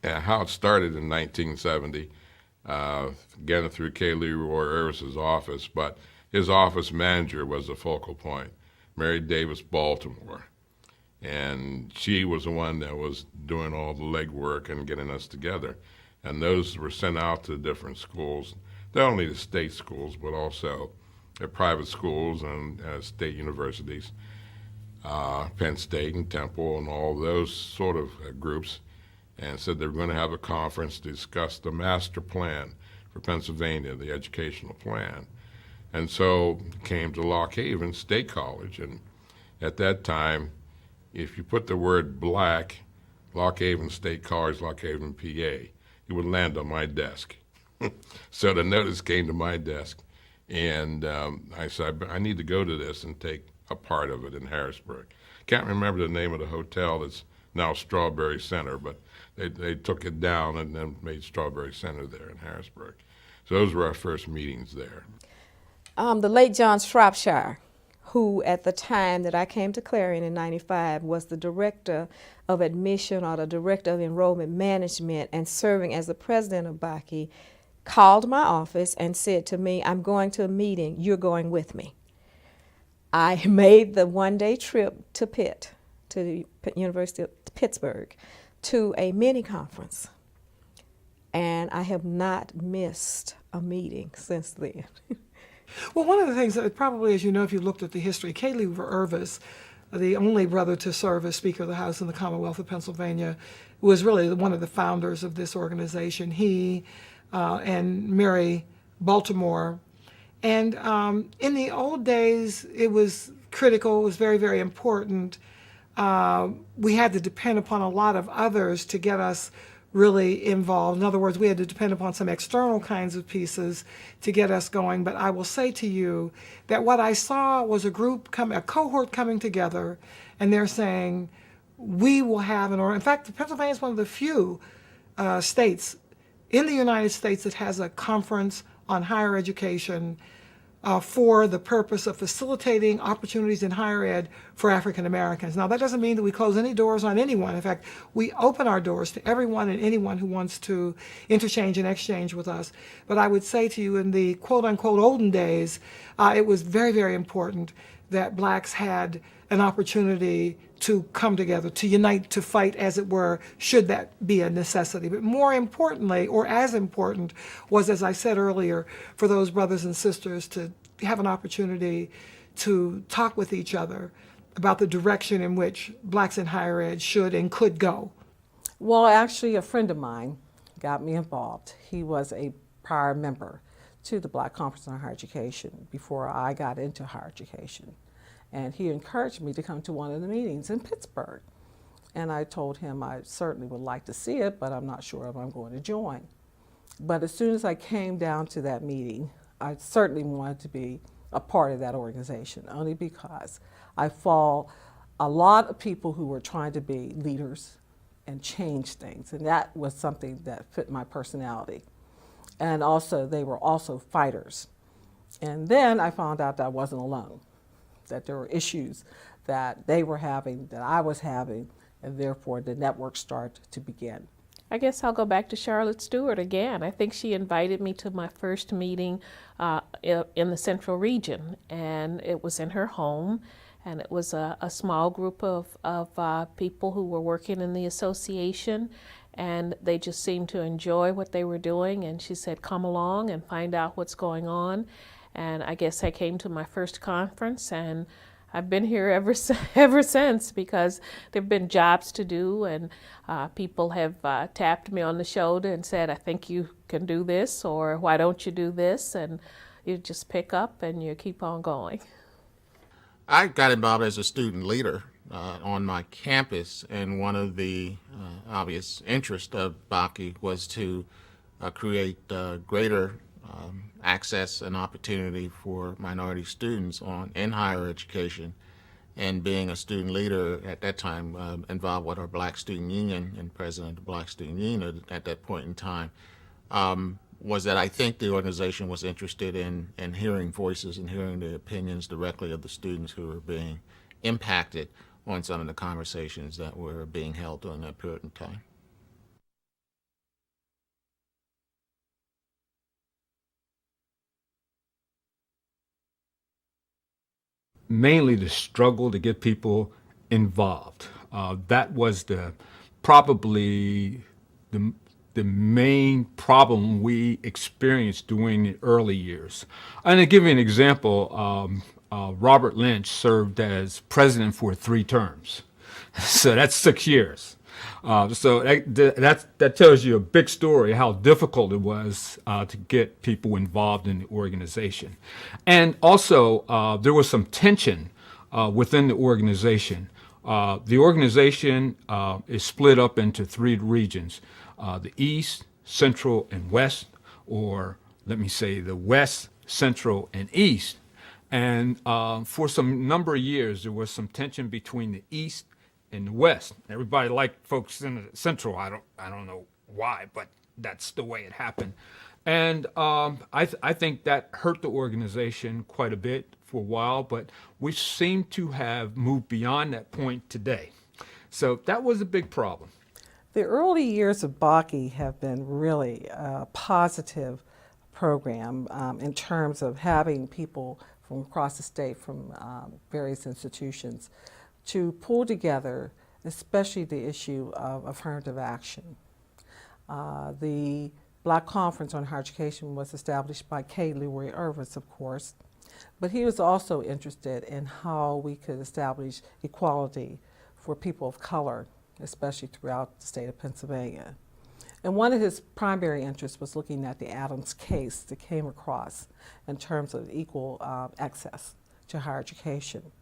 how it started in 1970, again through K. Leroy Irvis's office, but his office manager was the focal point, Mary Davis Baltimore. And she was the one that was doing all the legwork and getting us together. And those were sent out to different schools, not only the state schools, but also the private schools and state universities, Penn State and Temple and all those sort of groups, and said they were going to have a conference to discuss the master plan for Pennsylvania, the educational plan. And so came to Lock Haven State College, and at that time, if you put the word black, Lock Haven State College, Lock Haven, PA, it would land on my desk. So the notice came to my desk, and I said, I need to go to this and take a part of it in Harrisburg. Can't remember the name of the hotel that's now Strawberry Center, but they took it down and then made Strawberry Center there in Harrisburg. So those were our first meetings there. The late John Shropshire, who at the time that I came to Clarion in '95 was the director of admission or the director of enrollment management and serving as the president of BCOHE, called my office and said to me, I'm going to a meeting, you're going with me. I made the one-day trip to Pitt, to the University of Pittsburgh, to a mini conference. And I have not missed a meeting since then. Well, one of the things that probably, as you know, if you looked at the history, K. Leroy Irvis, the only brother to serve as Speaker of the House in the Commonwealth of Pennsylvania, was really one of the founders of this organization. He and Mary Baltimore. And in the old days, it was critical, it was very, very important. We had to depend upon a lot of others to get us really involved. In other words, we had to depend upon some external kinds of pieces to get us going. But I will say to you that what I saw was a cohort coming together, and they're saying, we will have in fact, Pennsylvania is one of the few states in the United States that has a conference on higher education for the purpose of facilitating opportunities in higher ed for African Americans. Now, that doesn't mean that we close any doors on anyone. In fact, we open our doors to everyone and anyone who wants to interchange and exchange with us. But I would say to you, in the quote-unquote olden days, it was very, very important that blacks had an opportunity to come together, to unite, to fight, as it were, should that be a necessity. But more importantly, or as important, was, as I said earlier, for those brothers and sisters to have an opportunity to talk with each other about the direction in which blacks in higher ed should and could go. Well, actually, a friend of mine got me involved. He was a prior member to the Black Conference on Higher Education before I got into higher education. And he encouraged me to come to one of the meetings in Pittsburgh. And I told him I certainly would like to see it, but I'm not sure if I'm going to join. But as soon as I came down to that meeting, I certainly wanted to be a part of that organization, only because I follow a lot of people who were trying to be leaders and change things. And that was something that fit my personality. And also, they were also fighters. And then I found out that I wasn't alone, that there were issues that they were having, that I was having, and therefore the network started to begin. I guess I'll go back to Charlotte Stewart again. I think she invited me to my first meeting in the Central Region, and it was in her home, and it was a small group of people who were working in the association, and they just seemed to enjoy what they were doing, and she said, come along and find out what's going on. And I guess I came to my first conference, and I've been here ever since, because there have been jobs to do, and people have tapped me on the shoulder and said, I think you can do this, or why don't you do this? And you just pick up and you keep on going. I got involved as a student leader on my campus, and one of the obvious interests of BCOHE was to create greater access and opportunity for minority students in higher education. And being a student leader at that time involved with our Black Student Union and president of the Black Student Union at that point in time, was that I think the organization was interested in hearing voices and hearing the opinions directly of the students who were being impacted on some of the conversations that were being held during that period of time. mainly the struggle to get people involved. That was probably the main problem we experienced during the early years. And to give you an example, Robert Lynch served as president for 3 terms. So that's 6 years. So that tells you a big story how difficult it was to get people involved in the organization. And also, there was some tension within the organization. The organization is split up into 3 regions, the East, Central, and West, or let me say the West, Central, and East. And for some number of years, there was some tension between the East and the West. Everybody liked folks in the Central. I don't know why, but that's the way it happened. And I think that hurt the organization quite a bit for a while, but we seem to have moved beyond that point today. So that was a big problem. The early years of BCOHE have been really a positive program in terms of having people from across the state, from various institutions, to pull together, especially the issue of affirmative action. The Black Conference on Higher Education was established by K. Leroy Irvin, of course, but he was also interested in how we could establish equality for people of color, especially throughout the state of Pennsylvania. And one of his primary interests was looking at the Adams case that came across in terms of equal access to higher education.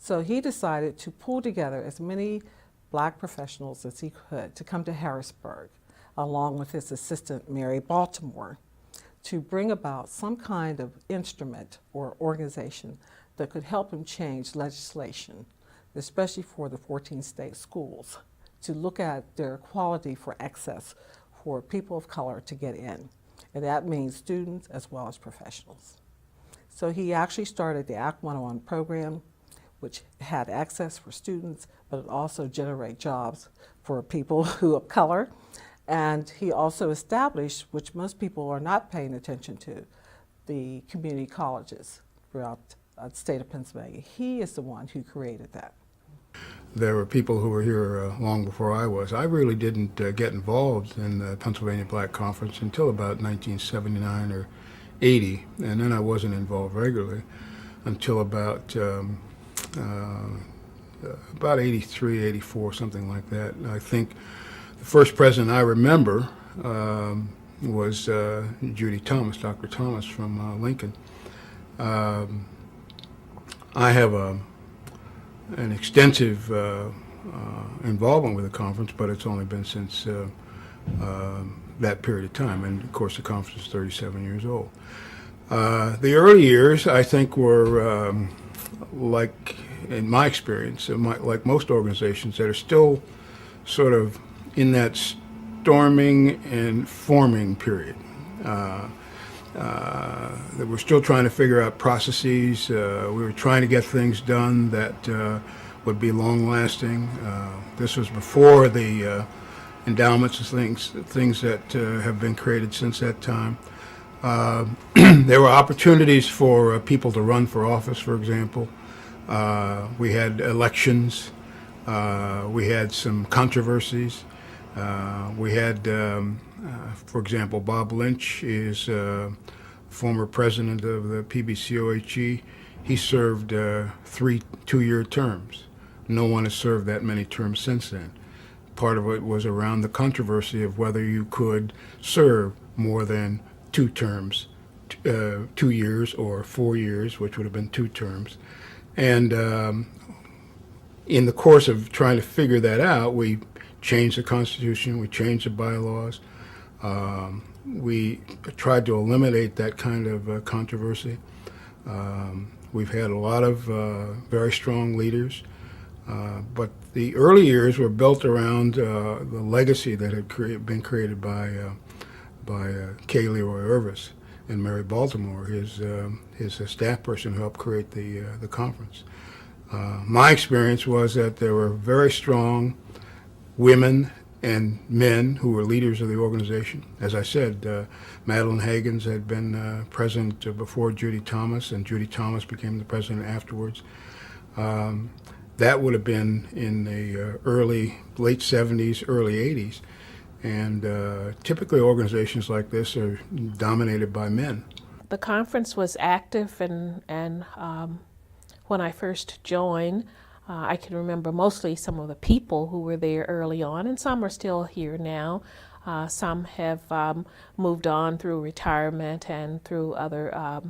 So he decided to pull together as many Black professionals as he could to come to Harrisburg, along with his assistant, Mary Baltimore, to bring about some kind of instrument or organization that could help him change legislation, especially for the 14 state schools, to look at their equality for access for people of color to get in. And that means students as well as professionals. So he actually started the Act 101 program, which had access for students, but it also generated jobs for people who of color. And he also established, which most people are not paying attention to, the community colleges throughout the state of Pennsylvania. He is the one who created that. There were people who were here long before I was. I really didn't get involved in the Pennsylvania Black Conference until about 1979 or 80, and then I wasn't involved regularly until about 83, 84, something like that. And I think the first president I remember was Judy Thomas, Dr. Thomas from Lincoln. I have an extensive involvement with the conference, but it's only been since that period of time. And of course, the conference is 37 years old. The early years, I think, were like, in my experience, like most organizations that are still sort of in that storming and forming period. That we're still trying to figure out processes. We were trying to get things done that would be long-lasting. This was before the endowments and things that have been created since that time. There were opportunities for people to run for office, for example. We had elections. We had some controversies. We had, for example, Bob Lynch is former president of the PBCOHE. He served 3 two-year terms. No one has served that many terms since then. Part of it was around the controversy of whether you could serve more than 2 terms, 2 years or 4 years, which would have been 2 terms. And in the course of trying to figure that out, we changed the Constitution, we changed the bylaws. We tried to eliminate that kind of controversy. We've had a lot of very strong leaders, but the early years were built around the legacy that had been created by K. Leroy Irvin and Mary Baltimore, his staff person who helped create the conference. My experience was that there were very strong women and men who were leaders of the organization. As I said, Madeline Hagens had been president before Judy Thomas, and Judy Thomas became the president afterwards. That would have been in the late 70s, early 80s. And typically organizations like this are dominated by men. The conference was active, and when I first joined, I can remember mostly some of the people who were there early on, and some are still here now. Some have moved on through retirement and through other,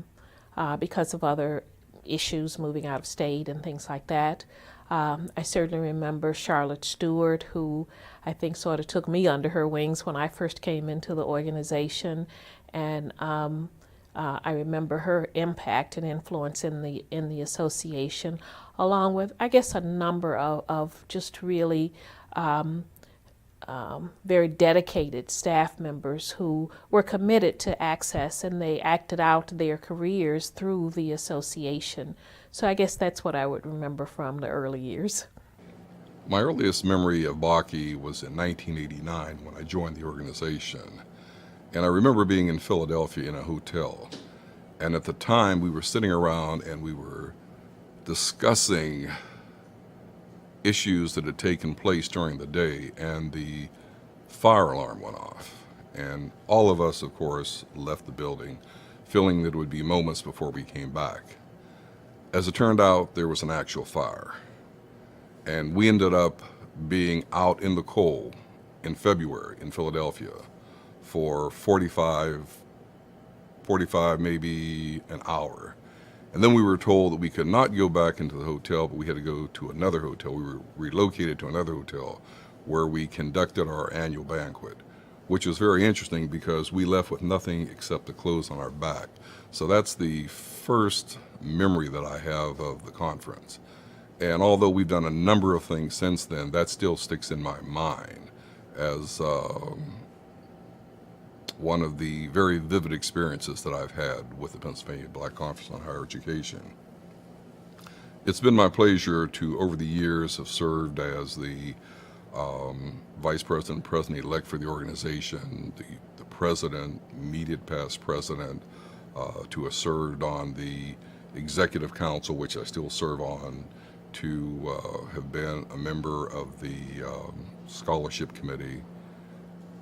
because of other issues, moving out of state and things like that. I certainly remember Charlotte Stewart, who I think sort of took me under her wings when I first came into the organization, and I remember her impact and influence in the association, along with, I guess, a number of just really very dedicated staff members who were committed to access, and they acted out their careers through the association. So I guess that's what I would remember from the early years. My earliest memory of PBCOHE was in 1989 when I joined the organization. And I remember being in Philadelphia in a hotel. And at the time, we were sitting around and we were discussing issues that had taken place during the day, and the fire alarm went off. And all of us, of course, left the building, feeling that it would be moments before we came back. As it turned out, there was an actual fire. And we ended up being out in the cold in February in Philadelphia for 45, maybe an hour. And then we were told that we could not go back into the hotel, but we had to go to another hotel. We were relocated to another hotel where we conducted our annual banquet, which was very interesting because we left with nothing except the clothes on our back. So that's the first memory that I have of the conference. And although we've done a number of things since then, that still sticks in my mind as one of the very vivid experiences that I've had with the Pennsylvania Black Conference on Higher Education. It's been my pleasure to, over the years, have served as the Vice President, President-elect for the organization, the President, immediate past President, to have served on the Executive Council, which I still serve on, to have been a member of the Scholarship Committee.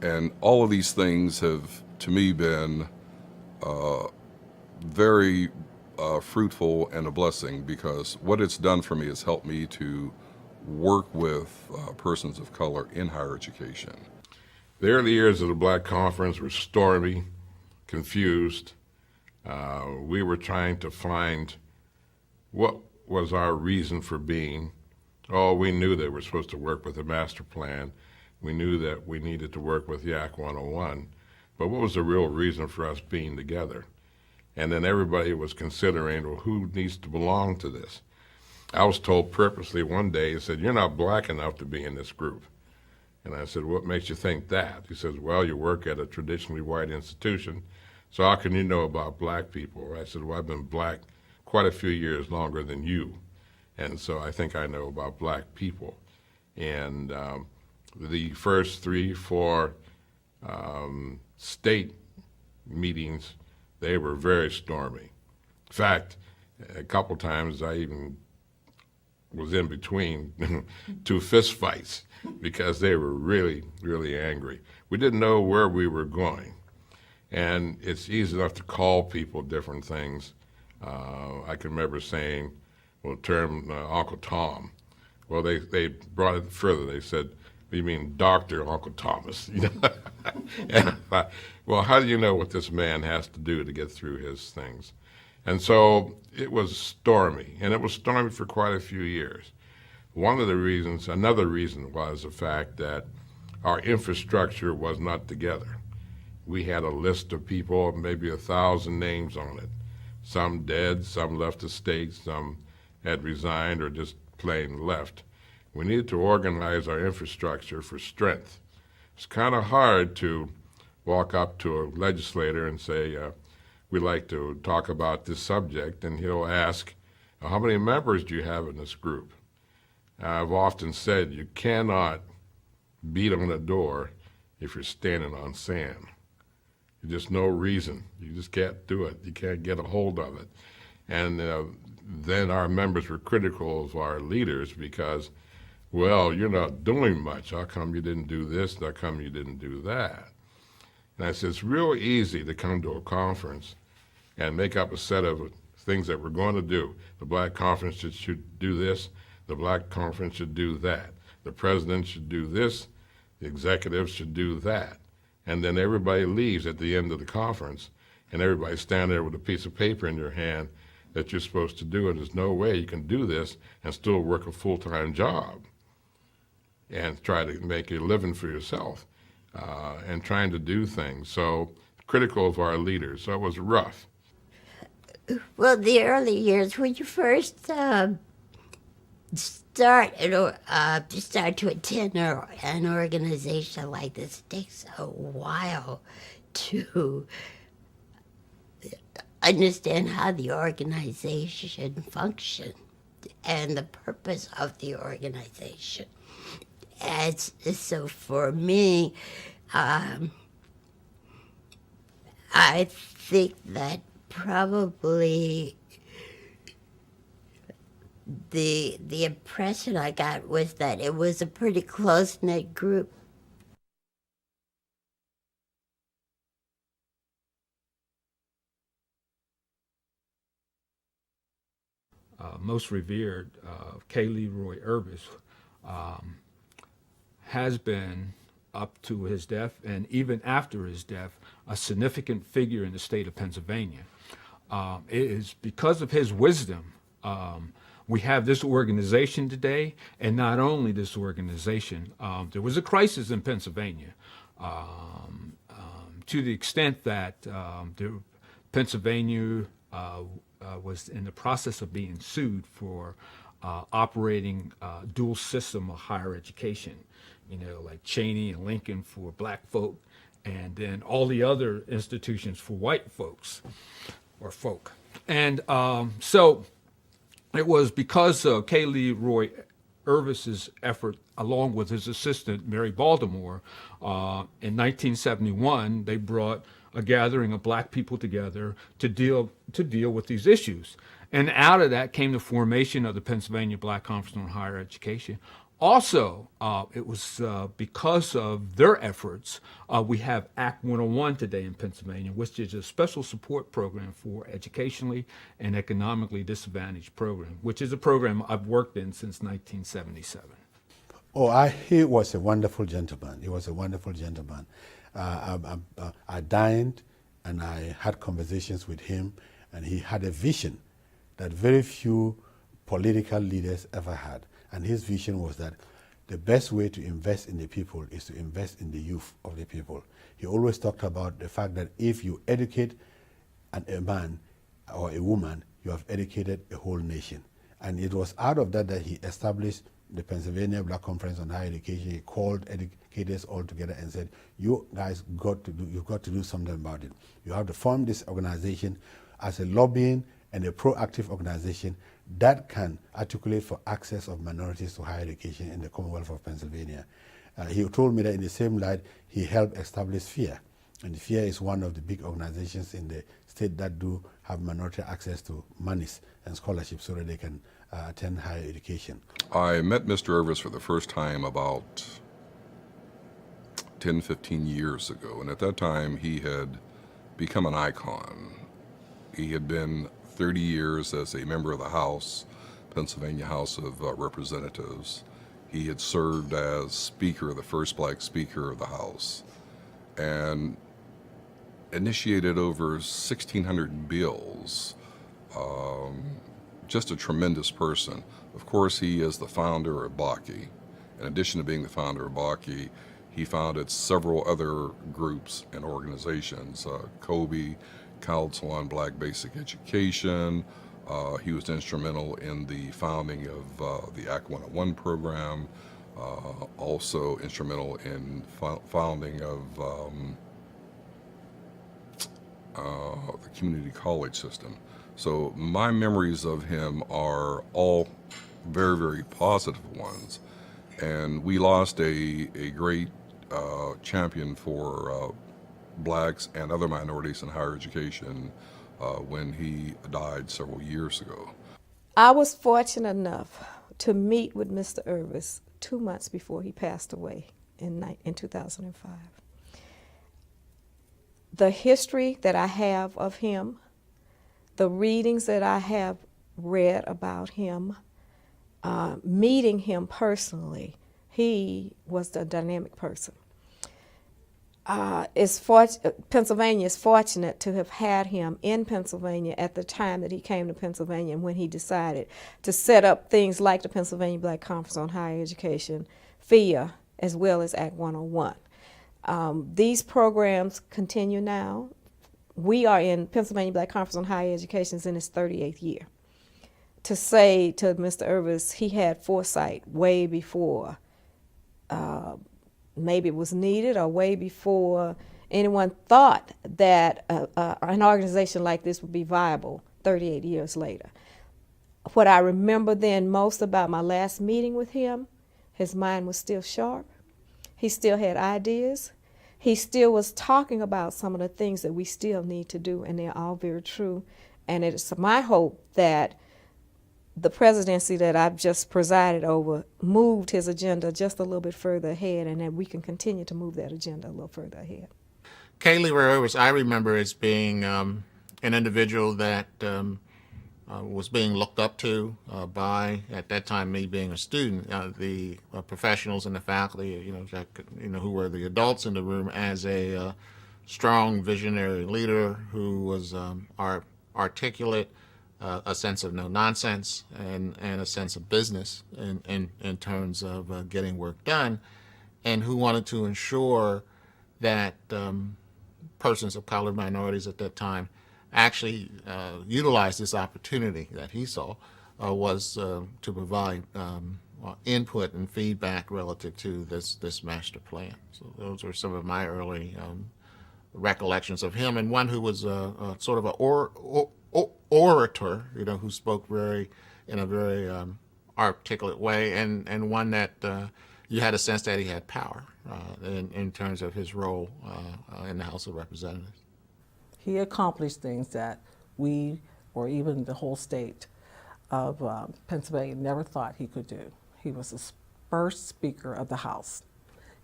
And all of these things have, to me, been very fruitful and a blessing, because what it's done for me has helped me to work with persons of color in higher education. The early years of the Black Conference were stormy, confused. We were trying to find what was our reason for being. Oh, we knew that we're supposed to work with a master plan. We knew that we needed to work with YAC 101. But what was the real reason for us being together? And then everybody was considering, well, who needs to belong to this? I was told purposely one day, he said, "You're not black enough to be in this group." And I said, "What makes you think that?" He says, "Well, you work at a traditionally white institution, so how can you know about black people?" I said, "Well, I've been black quite a few years longer than you, and so I think I know about black people." And the first 3, 4 state meetings, they were very stormy. In fact, a couple times I even was in between 2 fist fights because they were really, really angry. We didn't know where we were going. And it's easy enough to call people different things. I can remember saying, well, the term Uncle Tom. Well, they brought it further. They said, "You mean Dr. Uncle Thomas?" You know? And I thought, well, how do you know what this man has to do to get through his things? And so it was stormy, and it was stormy for quite a few years. Another reason was the fact that our infrastructure was not together. We had a list of people, maybe 1,000 names on it. Some dead, some left the state, some had resigned or just plain left. We needed to organize our infrastructure for strength. It's kind of hard to walk up to a legislator and say, we'd like to talk about this subject, and he'll ask, how many members do you have in this group? I've often said you cannot beat on a door if you're standing on sand. There's just no reason. You just can't do it. You can't get a hold of it. And then our members were critical of our leaders because, well, you're not doing much. How come you didn't do this? How come you didn't do that? And I said, it's real easy to come to a conference and make up a set of things that we're going to do. The Black Conference should do this. The Black Conference should do that. The president should do this. The executives should do that. And then everybody leaves at the end of the conference, and everybody's standing there with a piece of paper in your hand that you're supposed to do, and there's no way you can do this and still work a full-time job and try to make a living for yourself and trying to do things. So critical of our leaders. So it was rough. Well, the early years, when you first start to attend an organization like this, it takes a while to understand how the organization functions and the purpose of the organization. And so for me, I think that probably the impression I got was that it was a pretty close-knit group. Most revered, K. Roy Irvin, has been, up to his death and even after his death, a significant figure in the state of Pennsylvania. It is because of his wisdom we have this organization today, and not only this organization. There was a crisis in Pennsylvania to the extent that Pennsylvania was in the process of being sued for operating dual system of higher education, like Cheney and Lincoln for black folk, and then all the other institutions for white folks or folk. And so it was because of K. Roy Irvis's effort, along with his assistant, Mary Baltimore, in 1971, they brought a gathering of black people together to deal with these issues. And out of that came the formation of the Pennsylvania Black Conference on Higher Education. Also, it was because of their efforts, we have Act 101 today in Pennsylvania, which is a special support program for educationally and economically disadvantaged program, which is a program I've worked in since 1977. Oh, he was a wonderful gentleman. He was a wonderful gentleman. I dined and I had conversations with him, and he had a vision that very few political leaders ever had. And his vision was that the best way to invest in the people is to invest in the youth of the people. He always talked about the fact that if you educate a man or a woman, you have educated a whole nation. And it was out of that he established the Pennsylvania Black Conference on Higher Education. He called educators all together and said, you guys you've got to do something about it. You have to form this organization as a lobbying and a proactive organization that can articulate for access of minorities to higher education in the Commonwealth of Pennsylvania. He told me that in the same light, he helped establish FEAR. And FEAR is one of the big organizations in the state that do have minority access to monies and scholarships so that they can attend higher education. I met Mr. Irvin for the first time about 10, 15 years ago, and at that time he had become an icon. He had been 30 years as a member of the House, Pennsylvania House of Representatives. He had served as Speaker, the first black Speaker of the House, and initiated over 1,600 bills. Just a tremendous person. Of course, he is the founder of PBCOHE. In addition to being the founder of PBCOHE, he founded several other groups and organizations, COBE, Council on Black Basic Education. He was instrumental in the founding of the Act 101 program, also instrumental in founding of the community college system. So my memories of him are all very, very positive ones. And we lost a great champion for blacks and other minorities in higher education when he died several years ago. I was fortunate enough to meet with Mr. Irvis 2 months before he passed away in 2005. The history that I have of him, the readings that I have read about him, meeting him personally, he was a dynamic person. Pennsylvania is fortunate to have had him in Pennsylvania at the time that he came to Pennsylvania and when he decided to set up things like the Pennsylvania Black Conference on Higher Education, FIA, as well as Act 101. These programs continue now. We are in Pennsylvania Black Conference on Higher Education in its 38th year. To say to Mr. Irvis, he had foresight way before maybe it was needed or way before anyone thought that an organization like this would be viable 38 years later. What I remember then most about my last meeting with him, his mind was still sharp. He still had ideas. He still was talking about some of the things that we still need to do, and they're all very true. And it's my hope that the presidency that I've just presided over moved his agenda just a little bit further ahead, and that we can continue to move that agenda a little further ahead. K. Leroy Irvis, I remember as being an individual that was being looked up to by, at that time, me being a student, the professionals and the faculty, who were the adults in the room, as a strong visionary leader who was articulate, a sense of no nonsense, and a sense of business in terms of getting work done, and who wanted to ensure that persons of color, minorities at that time, actually utilized this opportunity that he saw was to provide input and feedback relative to this master plan. So those were some of my early recollections of him, and one who was sort of an orator, who spoke in a very articulate way, and one that you had a sense that he had power in terms of his role in the House of Representatives. He accomplished things that we, or even the whole state of Pennsylvania, never thought he could do. He was the first Speaker of the House.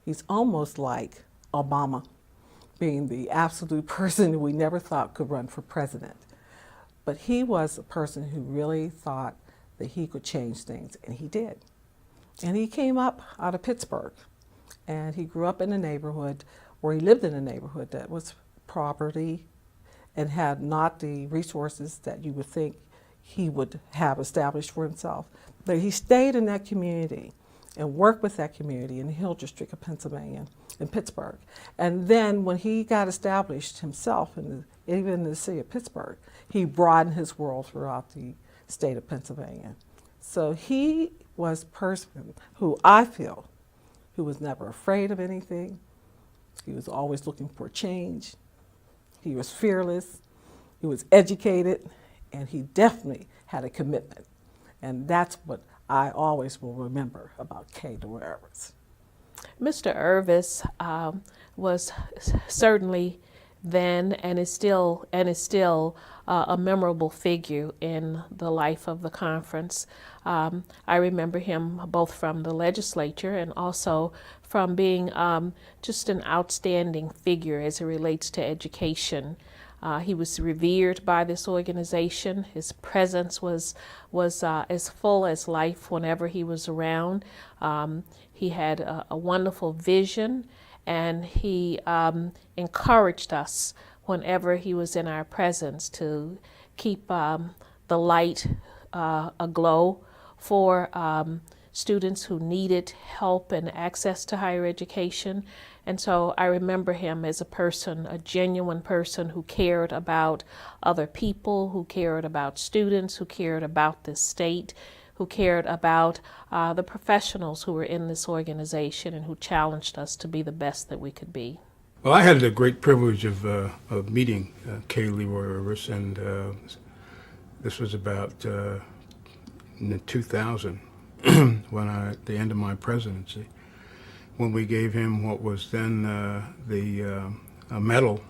He's almost like Obama, being the absolute person we never thought could run for president. But he was a person who really thought that he could change things, and he did. And he came up out of Pittsburgh, and he grew up in a neighborhood, or he lived in a neighborhood that was poverty and had not the resources that you would think he would have established for himself. But he stayed in that community and worked with that community in the Hill District of Pennsylvania, in Pittsburgh. And then when he got established himself, even in the city of Pittsburgh, he broadened his world throughout the state of Pennsylvania. So he was a person who I feel, who was never afraid of anything. He was always looking for change. He was fearless, he was educated, and he definitely had a commitment. And that's what I always will remember about K. Leroy Irvis. Mr. Irvis was certainly then and is still a memorable figure in the life of the conference. I remember him both from the legislature and also from being just an outstanding figure as it relates to education. He was revered by this organization. His presence was as full as life whenever he was around. He had a wonderful vision, and he encouraged us whenever he was in our presence to keep the light aglow for students who needed help and access to higher education. And so I remember him as a person, a genuine person who cared about other people, who cared about students, who cared about this state, who cared about the professionals who were in this organization and who challenged us to be the best that we could be. Well, I had the great privilege of meeting K. Leroy Irvis, and this was about in 2000, when at the end of my presidency, when we gave him what was then the Medal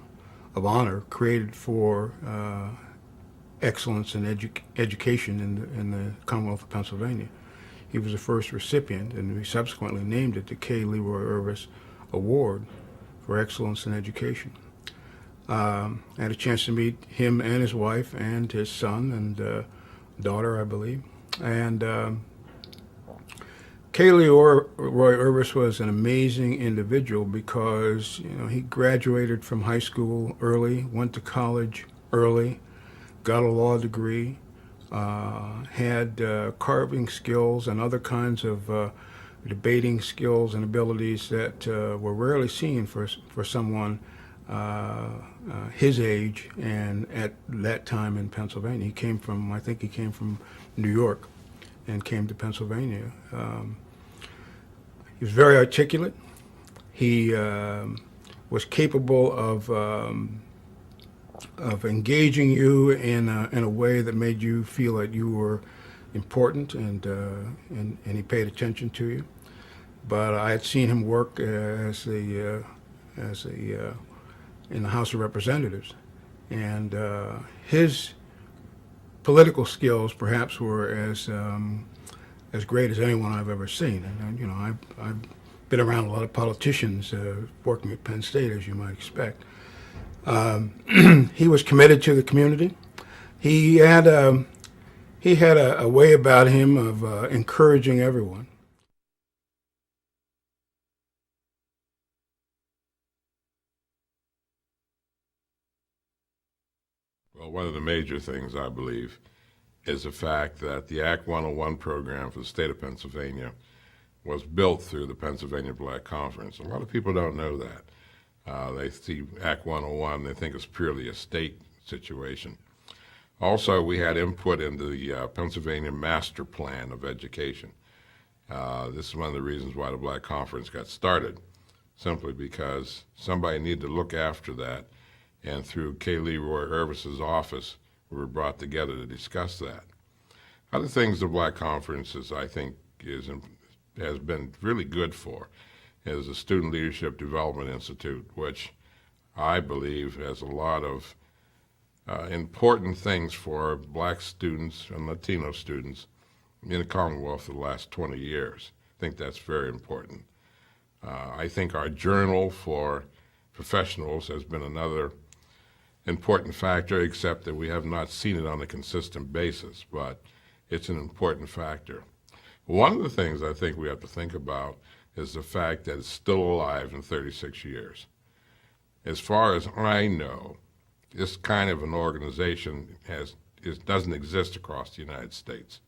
of Honor created for excellence in education in the Commonwealth of Pennsylvania. He was the first recipient, and we subsequently named it the K. Leroy Irvis Award for Excellence in Education. I had a chance to meet him and his wife and his son and daughter, I believe. And K. Leroy Irvis was an amazing individual because, you know, he graduated from high school early, went to college early, got a law degree, had carving skills and other kinds of debating skills and abilities that were rarely seen for someone his age and at that time in Pennsylvania. He came from, I think he came from New York and came to Pennsylvania. He was very articulate. He was capable of engaging you in a way that made you feel that you were important, and he paid attention to you. But I had seen him work as a in the House of Representatives, and his political skills perhaps were as great as anyone I've ever seen. And you know, I've been around a lot of politicians working at Penn State, as you might expect. He was committed to the community. He had a way about him of encouraging everyone. Well, one of the major things, I believe, is the fact that the Act 101 program for the state of Pennsylvania was built through the Pennsylvania Black Conference. A lot of people don't know that. They see Act 101, they think it's purely a state situation. Also, we had input into the Pennsylvania Master Plan of Education. This is one of the reasons why the Black Conference got started, simply because somebody needed to look after that, and through K. Leroy Irvis's office, we were brought together to discuss that. Other things the Black Conference I think has been really good for is the Student Leadership Development Institute, which I believe has a lot of important things for Black students and Latino students in the Commonwealth for the last 20 years. I think that's very important. I think our journal for professionals has been another important factor, except that we have not seen it on a consistent basis, but it's an important factor. One of the things I think we have to think about is the fact that it's still alive in 36 years. As far as I know, this kind of an organization doesn't exist across the United States.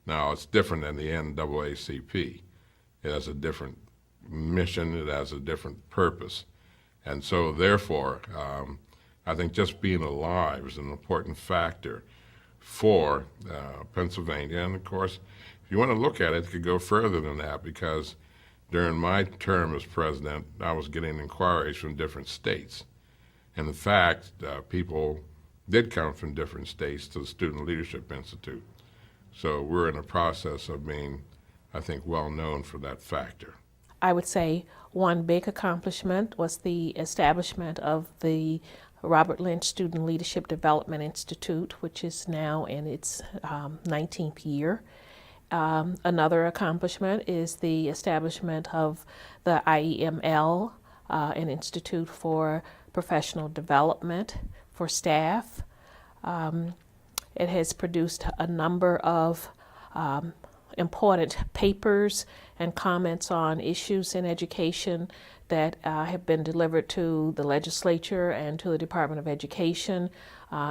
Now, it's different than the NAACP. It has a different mission, it has a different purpose. And so, therefore, I think just being alive is an important factor for Pennsylvania. And of course, if you want to look at it, it could go further than that, because during my term as president, I was getting inquiries from different states. And in fact, people did come from different states to the Student Leadership Institute. So we're in the process of being, I think, well known for that factor. I would say one big accomplishment was the establishment of the Robert Lynch Student Leadership Development Institute, which is now in its 19th year. Another accomplishment is the establishment of the IEML, an institute for professional development for staff. It has produced a number of important papers and comments on issues in education that have been delivered to the legislature and to the Department of Education,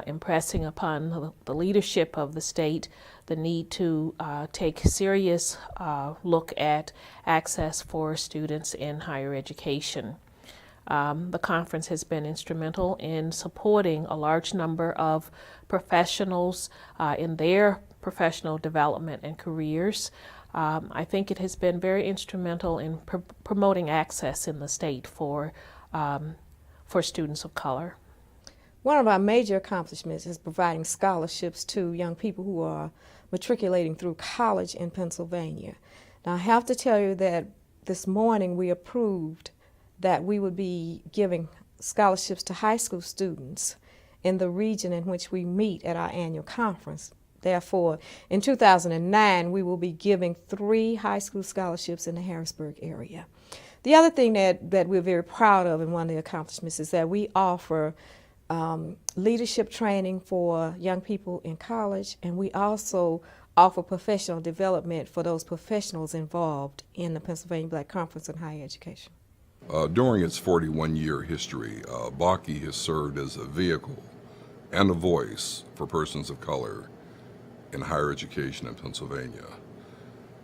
impressing upon the leadership of the state the need to take a serious look at access for students in higher education. The conference has been instrumental in supporting a large number of professionals in their professional development and careers. I think it has been very instrumental in promoting access in the state for students of color. One of our major accomplishments is providing scholarships to young people who are matriculating through college in Pennsylvania. Now, I have to tell you that this morning we approved that we would be giving scholarships to high school students in the region in which we meet at our annual conference. Therefore, in 2009, we will be giving 3 high school scholarships in the Harrisburg area. The other thing that we're very proud of, and one of the accomplishments, is that we offer leadership training for young people in college, and we also offer professional development for those professionals involved in the Pennsylvania Black Conference on Higher Education. During its 41-year history, PBCOHE has served as a vehicle and a voice for persons of color in higher education in Pennsylvania.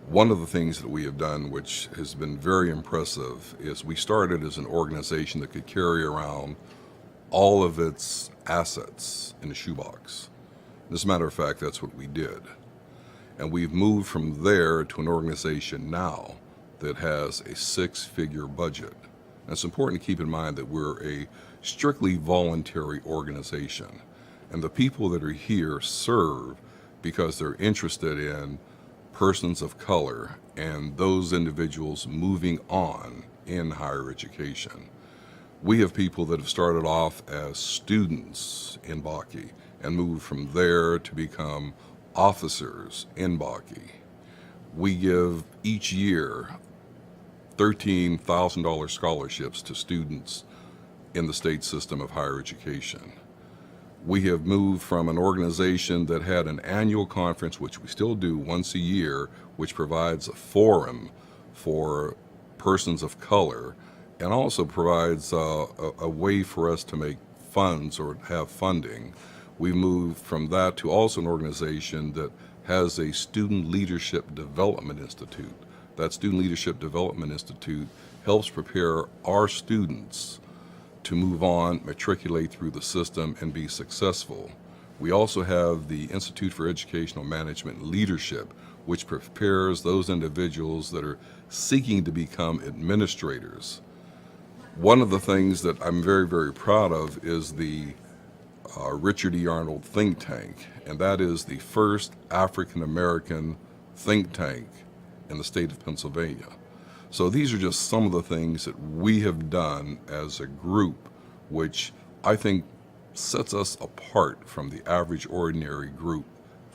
One of the things that we have done, which has been very impressive, is we started as an organization that could carry around all of its assets in a shoebox. As a matter of fact, that's what we did. And we've moved from there to an organization now that has a 6-figure budget. And it's important to keep in mind that we're a strictly voluntary organization. And the people that are here serve because they're interested in persons of color and those individuals moving on in higher education. We have people that have started off as students in PBCOHE and moved from there to become officers in PBCOHE. We give each year $13,000 scholarships to students in the state system of higher education. We have moved from an organization that had an annual conference, which we still do once a year, which provides a forum for persons of color and also provides a way for us to make funds or have funding. We moved from that to also an organization that has a Student Leadership Development Institute. That Student Leadership Development Institute helps prepare our students to move on, matriculate through the system, and be successful. We also have the Institute for Educational Management and Leadership, which prepares those individuals that are seeking to become administrators. One of the things that I'm very, very proud of is the Richard E. Arnold think tank, and that is the first African-American think tank in the state of Pennsylvania. So these are just some of the things that we have done as a group, which I think sets us apart from the average ordinary group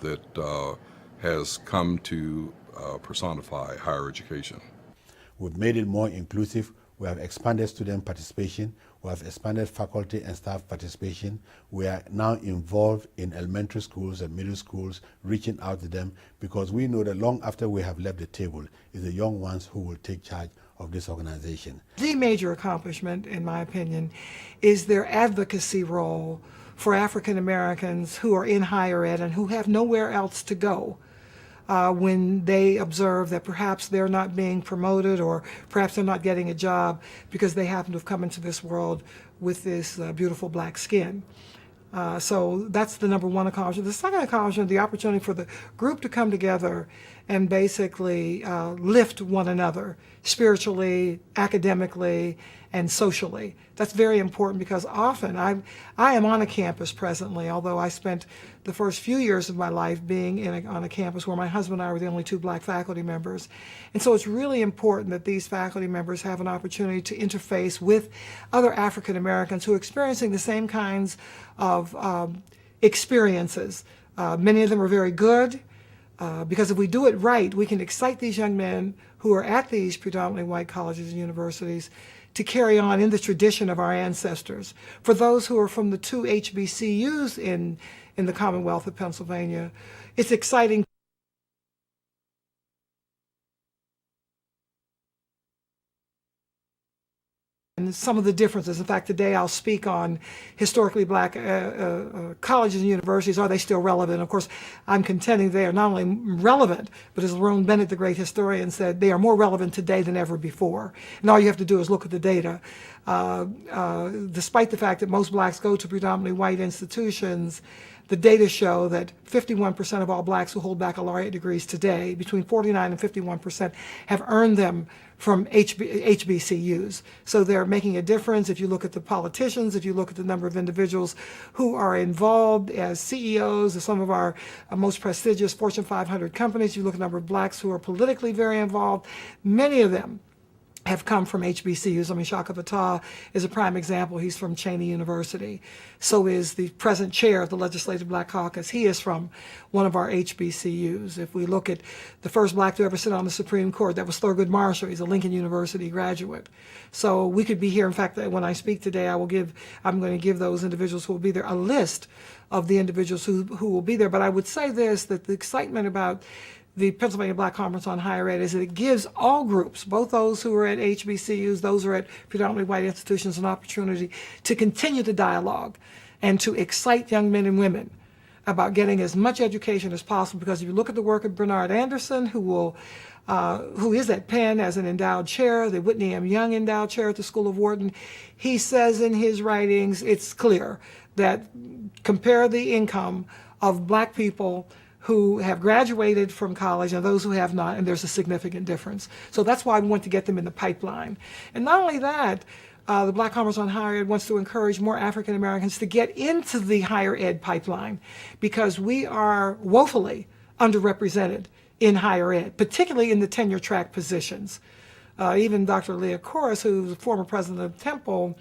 that has come to personify higher education. We've made it more inclusive. We have expanded student participation. We have expanded faculty and staff participation. We are now involved in elementary schools and middle schools, reaching out to them, because we know that long after we have left the table, it's the young ones who will take charge of this organization. The major accomplishment, in my opinion, is their advocacy role for African Americans who are in higher ed and who have nowhere else to go. When they observe that perhaps they're not being promoted or perhaps they're not getting a job because they happen to have come into this world with this beautiful black skin. So that's the number one accomplishment. The second accomplishment, the opportunity for the group to come together and basically lift one another spiritually, academically, and socially. That's very important because often I am on a campus presently, although I spent the first few years of my life being on a campus where my husband and I were the only 2 black faculty members. And so it's really important that these faculty members have an opportunity to interface with other African Americans who are experiencing the same kinds of experiences. Many of them are very good. Because if we do it right, we can excite these young men who are at these predominantly white colleges and universities to carry on in the tradition of our ancestors. For those who are from the 2 HBCUs in the Commonwealth of Pennsylvania, it's exciting. And some of the differences. In fact, today I'll speak on historically black colleges and universities. Are they still relevant? Of course, I'm contending they are not only relevant, but as Lerone Bennett, the great historian, said, they are more relevant today than ever before. And all you have to do is look at the data. Despite the fact that most blacks go to predominantly white institutions, the data show that 51% of all blacks who hold baccalaureate degrees today, between 49 and 51%, have earned them from HBCUs. So they're making a difference. If you look at the politicians, if you look at the number of individuals who are involved as CEOs of some of our most prestigious Fortune 500 companies, you look at the number of blacks who are politically very involved, many of them have come from HBCUs. I mean, Shaka Fatah is a prime example. He's from Cheney University. So is the present chair of the Legislative Black Caucus. He is from one of our HBCUs. If we look at the first black to ever sit on the Supreme Court, that was Thurgood Marshall. He's a Lincoln University graduate. So we could be here. In fact, when I speak today, I'm going to give those individuals who will be there a list of the individuals who will be there. But I would say this, that the excitement about the Pennsylvania Black Conference on Higher Ed is that it gives all groups, both those who are at HBCUs, those who are at predominantly white institutions, an opportunity to continue the dialogue and to excite young men and women about getting as much education as possible. Because if you look at the work of Bernard Anderson, who is at Penn as an endowed chair, the Whitney M. Young Endowed Chair at the School of Wharton, he says in his writings, it's clear that compare the income of black people who have graduated from college and those who have not, and there's a significant difference. So that's why we want to get them in the pipeline. And not only that, the Black Conference on Higher Ed wants to encourage more African Americans to get into the higher ed pipeline, because we are woefully underrepresented in higher ed, particularly in the tenure track positions. Even Dr. Leah Corris, who's the former president of Temple,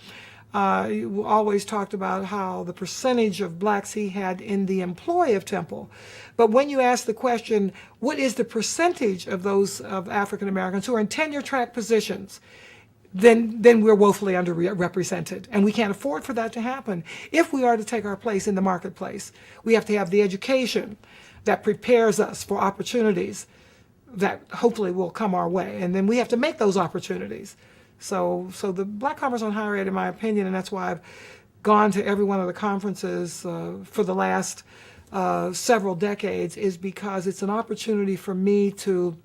always talked about how the percentage of blacks he had in the employ of Temple. But when you ask the question, what is the percentage of those of African Americans who are in tenure track positions, then we're woefully underrepresented. And we can't afford for that to happen. If we are to take our place in the marketplace, we have to have the education that prepares us for opportunities that hopefully will come our way. And then we have to make those opportunities. So the Black Conference on Higher Ed, in my opinion, and that's why I've gone to every one of the conferences for the last several decades, is because it's an opportunity for me to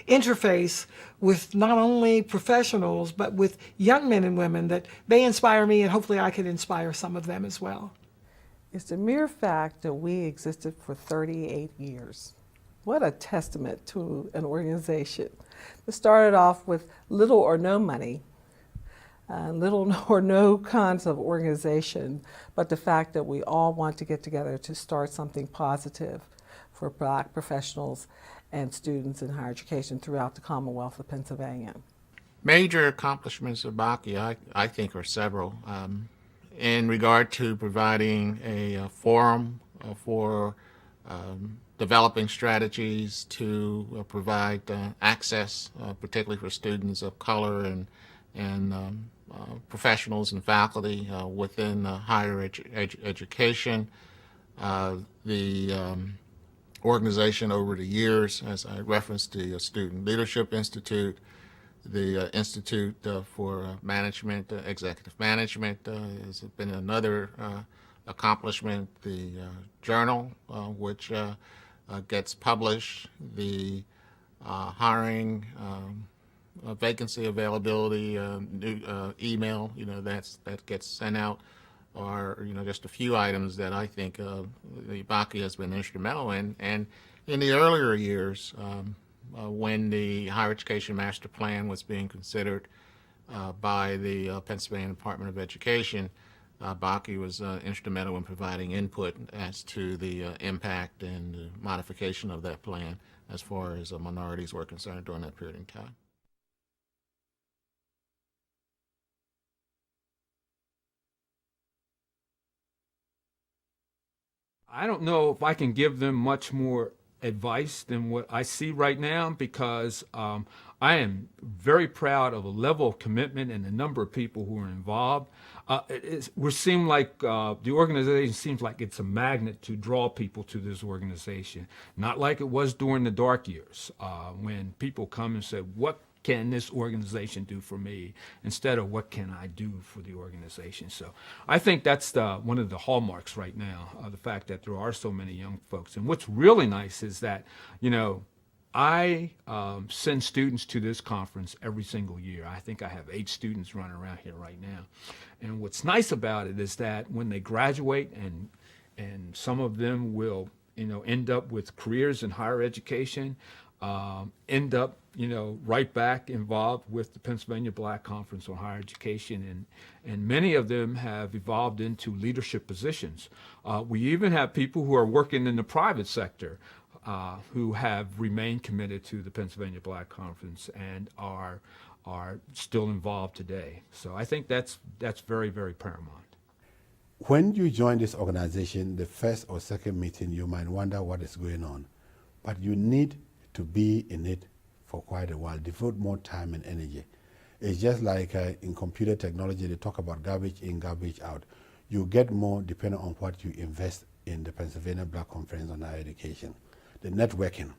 interface with not only professionals, but with young men and women that they inspire me, and hopefully I can inspire some of them as well. It's the mere fact that we existed for 38 years. What a testament to an organization that started off with little or no money, little or no kinds of organization, but the fact that we all want to get together to start something positive for black professionals and students in higher education throughout the Commonwealth of Pennsylvania. Major accomplishments of BACI, I think, are several. In regard to providing a forum for developing strategies to provide access, particularly for students of color and professionals and faculty within higher education. The organization over the years, as I referenced, the Student Leadership Institute, the Institute for Management, Executive Management has been another accomplishment. The journal, which gets published, the hiring, vacancy availability, new email, that gets sent out, are just a few items that I think the BACI has been instrumental in. And in the earlier years, when the Higher Education Master Plan was being considered by the Pennsylvania Department of Education, BACI was instrumental in providing input as to the impact and the modification of that plan as far as minorities were concerned during that period of time. I don't know if I can give them much more advice than what I see right now, because I am very proud of the level of commitment and the number of people who are involved. We seem like the organization seems like it's a magnet to draw people to this organization, not like it was during the dark years when people come and say, what can this organization do for me, instead of what can I do for the organization. So I think that's one of the hallmarks right now, the fact that there are so many young folks. And what's really nice is that, I send students to this conference every single year. I think I have 8 students running around here right now. And what's nice about it is that when they graduate, and some of them will, end up with careers in higher education, end up, right back involved with the Pennsylvania Black Conference on Higher Education, and many of them have evolved into leadership positions. We even have people who are working in the private sector who have remained committed to the Pennsylvania Black Conference and are are still involved today. So I think that's very, very paramount. When you join this organization, the first or second meeting, you might wonder what is going on. But you need to be in it for quite a while, devote more time and energy. It's just like in computer technology, they talk about garbage in, garbage out. You get more depending on what you invest in the Pennsylvania Black Conference on Higher Education. The networking,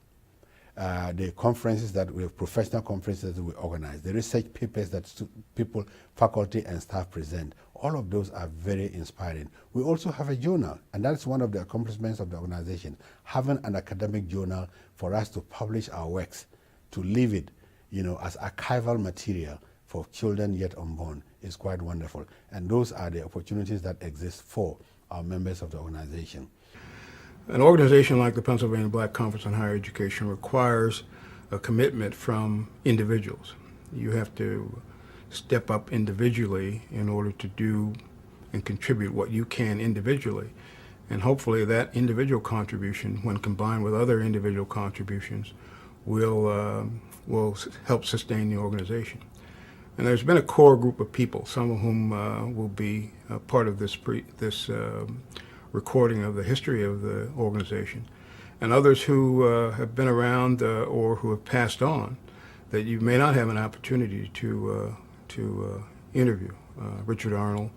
the conferences that we have, professional conferences that we organize, the research papers that people, faculty and staff present, all of those are very inspiring. We also have a journal, and that's one of the accomplishments of the organization, having an academic journal for us to publish our works, to leave it, as archival material for children yet unborn is quite wonderful. And those are the opportunities that exist for our members of the organization. An organization like the Pennsylvania Black Conference on Higher Education requires a commitment from individuals. You have to step up individually in order to do and contribute what you can individually. And hopefully that individual contribution, when combined with other individual contributions, will help sustain the organization. And there's been a core group of people, some of whom will be part of this recording of the history of the organization, and others who have been around or who have passed on that you may not have an opportunity to interview. Richard Arnold,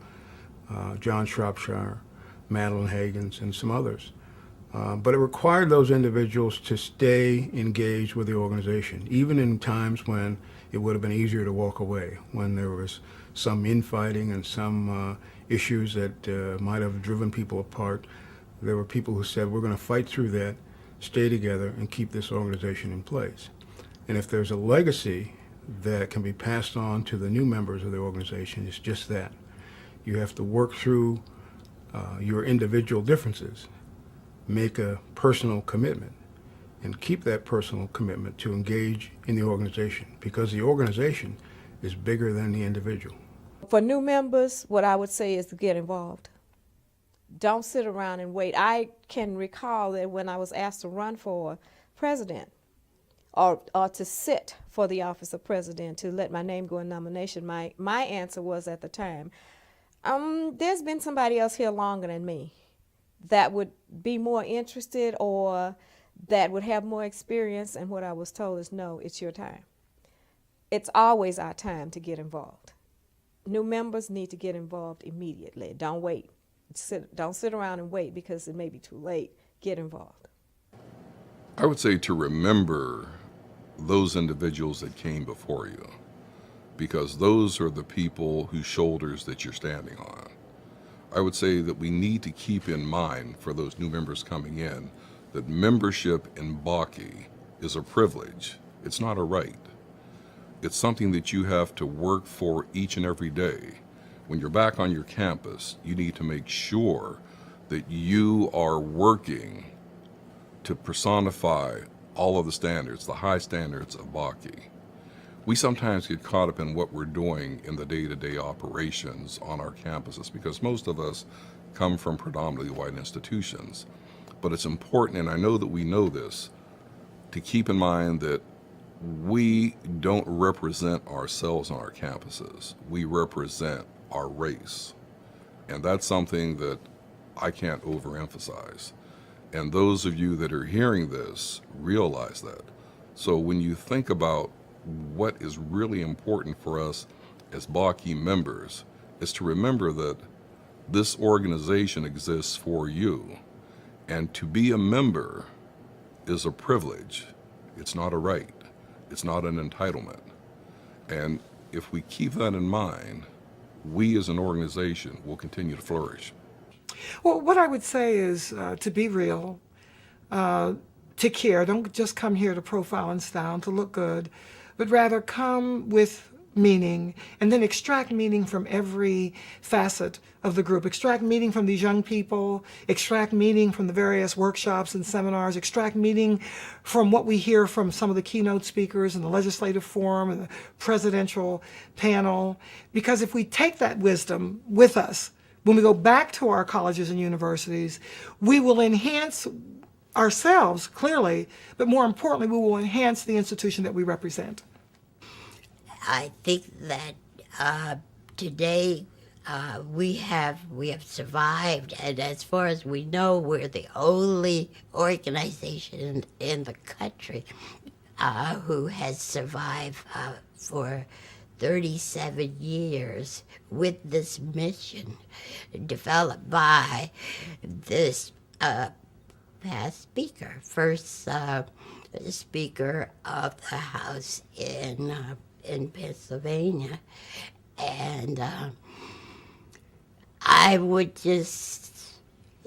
John Shropshire, Madeline Hagens, and some others. But it required those individuals to stay engaged with the organization, even in times when it would have been easier to walk away, when there was some infighting and some issues that might have driven people apart. There were people who said, we're going to fight through that, stay together, and keep this organization in place. And if there's a legacy that can be passed on to the new members of the organization, it's just that. You have to work through your individual differences, make a personal commitment, and keep that personal commitment to engage in the organization, because the organization is bigger than the individual. For new members, what I would say is to get involved. Don't sit around and wait. I can recall that when I was asked to run for president or to sit for the office of president, to let my name go in nomination, my answer was at the time, there's been somebody else here longer than me that would be more interested or that would have more experience, and what I was told is, no, it's your time. It's always our time to get involved. New members need to get involved immediately. Don't wait. Don't sit around and wait because it may be too late. Get involved. I would say to remember those individuals that came before you, because those are the people whose shoulders that you're standing on. I would say that we need to keep in mind for those new members coming in that membership in BCOHE is a privilege. It's not a right. It's something that you have to work for each and every day. When you're back on your campus, you need to make sure that you are working to personify all of the standards, the high standards of BCOHE. We sometimes get caught up in what we're doing in the day-to-day operations on our campuses because most of us come from predominantly white institutions. But it's important, and I know that we know this, to keep in mind that we don't represent ourselves on our campuses. We represent our race. And that's something that I can't overemphasize. And those of you that are hearing this realize that. So when you think about what is really important for us as BCOHE members is to remember that this organization exists for you. And to be a member is a privilege. It's not a right. It's not an entitlement. And if we keep that in mind, we as an organization will continue to flourish. Well, what I would say is to be real, to care. Don't just come here to profile and style, to look good, but rather come with meaning and then extract meaning from every facet of the group. Extract meaning from these young people, extract meaning from the various workshops and seminars, extract meaning from what we hear from some of the keynote speakers in the legislative forum and the presidential panel. Because if we take that wisdom with us, when we go back to our colleges and universities, we will enhance ourselves, clearly, but more importantly, we will enhance the institution that we represent. I think that today we have survived, and as far as we know, we're the only organization in the country who has survived for 37 years with this mission developed by this past speaker, first Speaker of the House in Pennsylvania. And I would just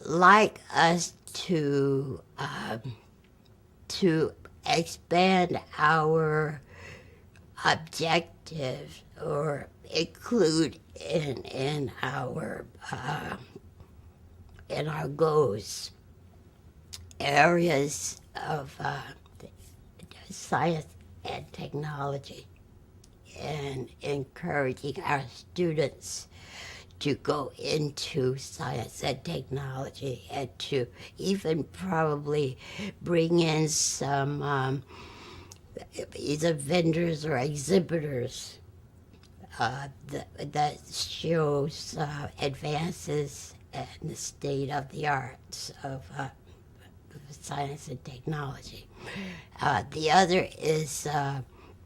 like us to expand our objectives or include in our goals areas of science and technology, and encouraging our students to go into science and technology, and to even probably bring in some either vendors or exhibitors that shows advances in the state of the arts of science and technology. The other is,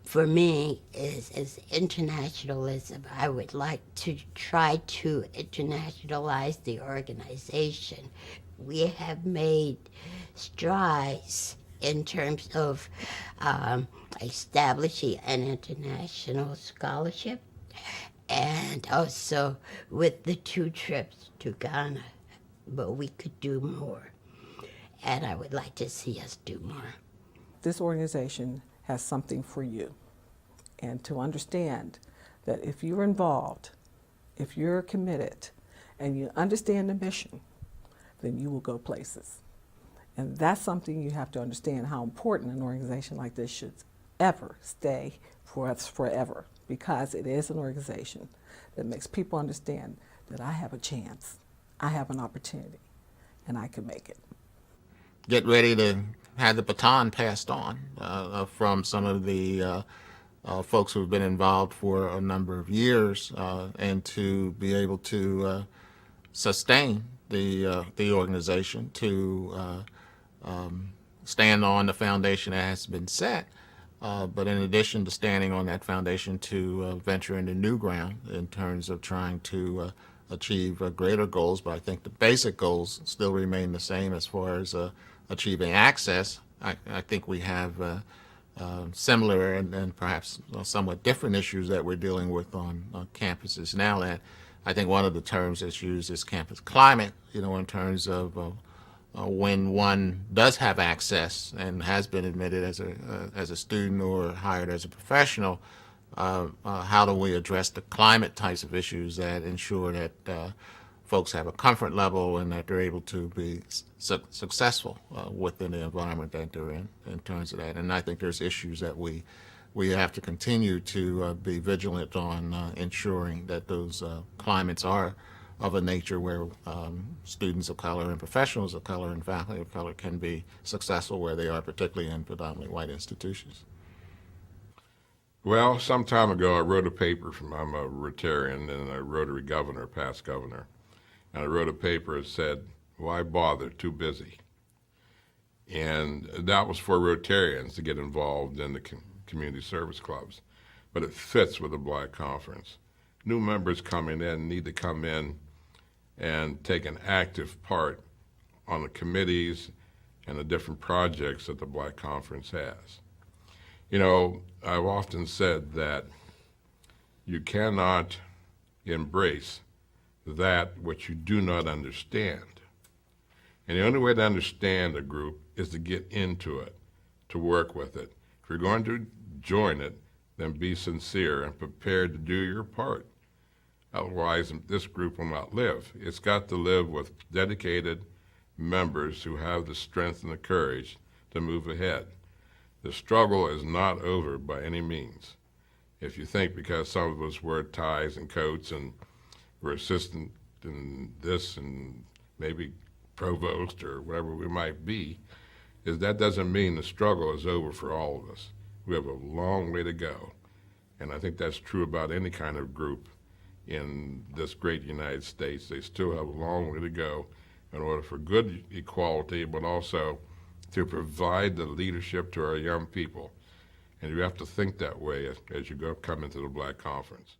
for me, is internationalism. I would like to try to internationalize the organization. We have made strides in terms of establishing an international scholarship, and also with the 2 trips to Ghana, but we could do more. And I would like to see us do more. This organization has something for you. And to understand that if you're involved, if you're committed, and you understand the mission, then you will go places. And that's something you have to understand, how important an organization like this should ever stay for us forever, because it is an organization that makes people understand that I have a chance, I have an opportunity, and I can make it. Get ready to have the baton passed on from some of the folks who have been involved for a number of years, and to be able to sustain the organization, to stand on the foundation that has been set, but in addition to standing on that foundation, to venture into new ground in terms of trying to achieve greater goals. But I think the basic goals still remain the same as far as achieving access. I think we have similar and perhaps somewhat different issues that we're dealing with on campuses now. That I think one of the terms that's used is campus climate, in terms of when one does have access and has been admitted as a student or hired as a professional, how do we address the climate types of issues that ensure that folks have a comfort level and that they're able to be successful within the environment that they're in terms of that. And I think there's issues that we have to continue to be vigilant on ensuring that those climates are of a nature where students of color and professionals of color and faculty of color can be successful where they are, particularly in predominantly white institutions. Well, some time ago I wrote a paper I'm a Rotarian and a Rotary governor, past governor. And I wrote a paper that said, why bother, too busy. And that was for Rotarians to get involved in the community service clubs. But it fits with the Black Conference. New members coming in need to come in and take an active part on the committees and the different projects that the Black Conference has. I've often said that you cannot embrace that which you do not understand. And the only way to understand a group is to get into it, to work with it. If you're going to join it, then be sincere and prepared to do your part. Otherwise, this group will not live. It's got to live with dedicated members who have the strength and the courage to move ahead. The struggle is not over by any means. If you think because some of us wear ties and coats and we're assistant in this and maybe provost or whatever we might be, that doesn't mean the struggle is over for all of us. We have a long way to go. And I think that's true about any kind of group in this great United States. They still have a long way to go in order for good equality, but also to provide the leadership to our young people. And you have to think that way as you come into the Black Conference.